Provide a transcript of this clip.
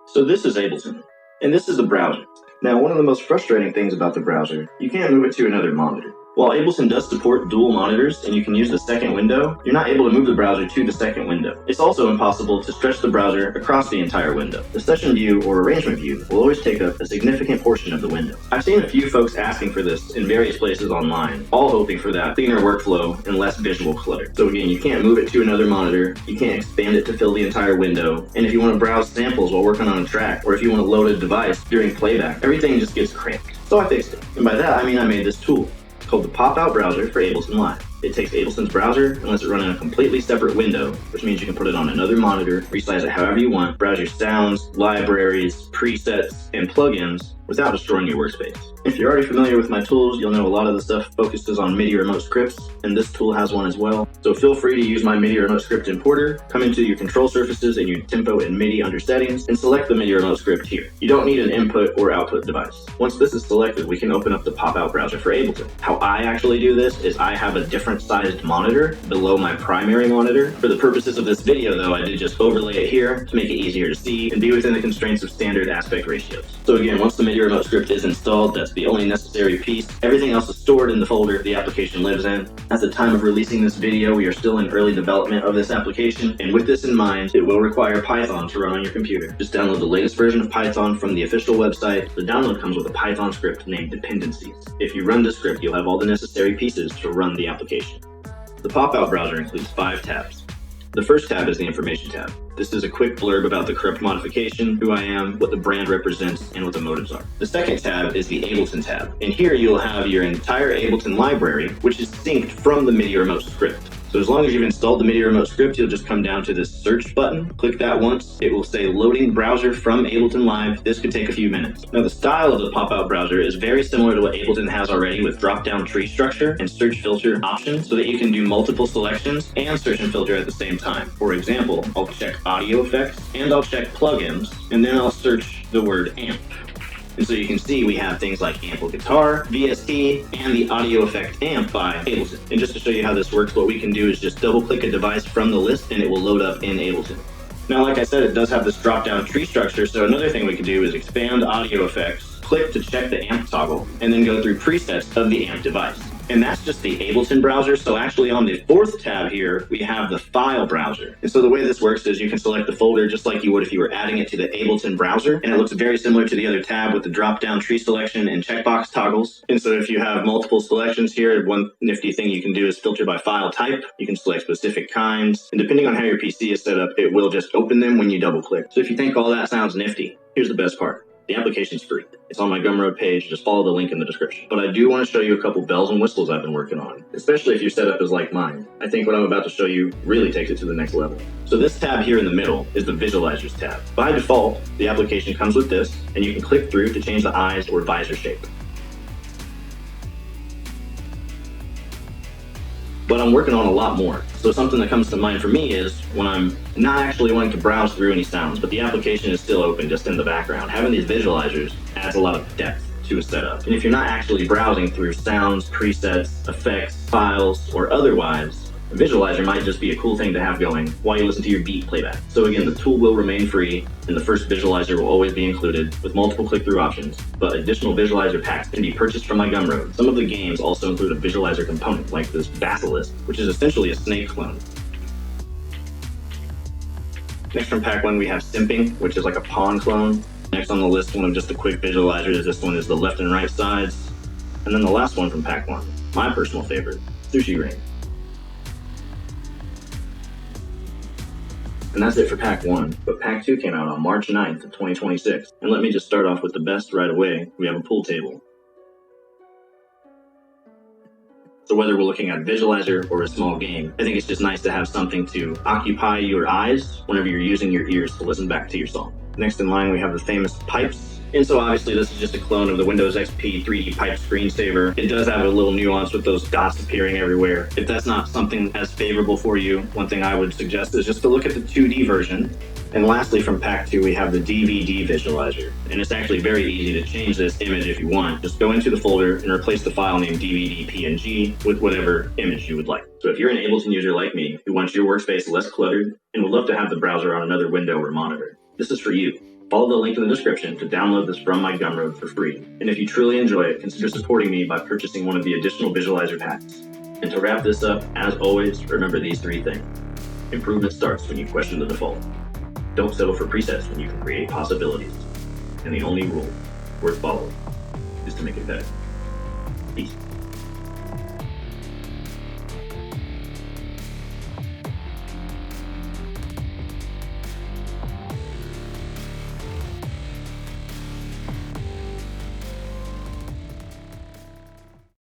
So this is Ableton, and this is the browser. Now, one of the most frustrating things about the browser, you can't move it to another monitor. While Ableton does support dual monitors and you can use the second window, you're not able to move the browser to the second window. It's also impossible to stretch the browser across the entire window. The session view or arrangement view will always take up a significant portion of the window. I've seen a few folks asking for this in various places online, all hoping for that cleaner workflow and less visual clutter. So again, you can't move it to another monitor, you can't expand it to fill the entire window, and if you want to browse samples while working on a track, or if you want to load a device during playback, everything just gets cramped. So I fixed it. And by that, I mean I made this tool called the Popout Browser for Ableton Live. It takes Ableton's browser and lets it run in a completely separate window, which means you can put it on another monitor, resize it however you want, browse your sounds, libraries, presets, and plugins without destroying your workspace. If you're already familiar with my tools, you'll know a lot of the stuff focuses on MIDI remote scripts, and this tool has one as well. So feel free to use my MIDI remote script importer, come into your control surfaces and your tempo and MIDI under settings, and select the MIDI remote script here. You don't need an input or output device. Once this is selected, we can open up the Popout Browser for Ableton. How I actually do this is I have a different sized monitor below my primary monitor. For the purposes of this video though, I did just overlay it here to make it easier to see and be within the constraints of standard aspect ratios. So again, once the MIDI remote script is installed, that's the only necessary piece. Everything else is stored in the folder the application lives in. At the time of releasing this video, we are still in early development of this application, and with this in mind, it will require Python to run on your computer. Just download the latest version of Python from the official website. The download comes with a Python script named dependencies. If you run this script, you'll have all the necessary pieces to run the application. The Popout browser includes 5 tabs. The first tab is the Information tab. This is a quick blurb about the corrupt modification, who I am, what the brand represents, and what the motives are. The second tab is the Ableton tab, and here you'll have your entire Ableton library, which is synced from the MIDI remote script. So as long as you've installed the MIDI remote script, you'll just come down to this search button, click that once, it will say loading browser from Ableton Live. This could take a few minutes. Now the style of the Popout browser is very similar to what Ableton has already with drop-down tree structure and search filter options so that you can do multiple selections and search and filter at the same time. For example, I'll check audio effects and I'll check plugins, and then I'll search the word amp. And so you can see we have things like amp guitar, VST, and the audio effect amp by Ableton. And just to show you how this works, what we can do is just double click a device from the list and it will load up in Ableton. Now, like I said, it does have this drop down tree structure. So another thing we can do is expand audio effects, click to check the amp toggle, and then go through presets of the amp device. And that's just the Ableton browser. So actually on the fourth tab here, we have the file browser. And so the way this works is you can select the folder just like you would if you were adding it to the Ableton browser. And it looks very similar to the other tab with the drop-down tree selection and checkbox toggles. And so if you have multiple selections here, one nifty thing you can do is filter by file type. You can select specific kinds. And depending on how your PC is set up, it will just open them when you double click. So if you think all that sounds nifty, here's the best part. The application's free. It's on my Gumroad page. Just follow the link in the description. But I do want to show you a couple bells and whistles I've been working on, especially if your setup is like mine. I think what I'm about to show you really takes it to the next level. So this tab here in the middle is the Visualizers tab. By default, the application comes with this, and you can click through to change the eyes or visor shape. But I'm working on a lot more. So something that comes to mind for me is when I'm not actually wanting to browse through any sounds, but the application is still open just in the background. Having these visualizers adds a lot of depth to a setup. And if you're not actually browsing through sounds, presets, effects, files, or otherwise, a visualizer might just be a cool thing to have going while you listen to your beat playback. So again, the tool will remain free, and the first visualizer will always be included with multiple click-through options, but additional visualizer packs can be purchased from my Gumroad. Some of the games also include a visualizer component, like this Basilisk, which is essentially a snake clone. Next from pack 1, we have Simping, which is like a pawn clone. Next on the list, one of just the quick visualizers, this one is the left and right sides. And then the last one from pack 1, my personal favorite, Sushi Ring. And that's it for pack 1, but pack 2 came out on March 9th of 2026. And let me just start off with the best right away. We have a pool table. So whether we're looking at a visualizer or a small game, I think it's just nice to have something to occupy your eyes whenever you're using your ears to listen back to your song. Next in line, we have the famous pipes. And so obviously this is just a clone of the Windows XP 3D pipe screensaver. It does have a little nuance with those dots appearing everywhere. If that's not something as favorable for you, one thing I would suggest is just to look at the 2D version. And lastly, from pack 2, we have the DVD visualizer. And it's actually very easy to change this image if you want. Just go into the folder and replace the file name DVD PNG with whatever image you would like. So if you're an Ableton user like me who wants your workspace less cluttered and would love to have the browser on another window or monitor, this is for you. Follow the link in the description to download this from my Gumroad for free. And if you truly enjoy it, consider supporting me by purchasing one of the additional visualizer packs. And to wrap this up, as always, remember these 3 things. Improvement starts when you question the default. Don't settle for presets when you can create possibilities. And the only rule worth following is to make it better.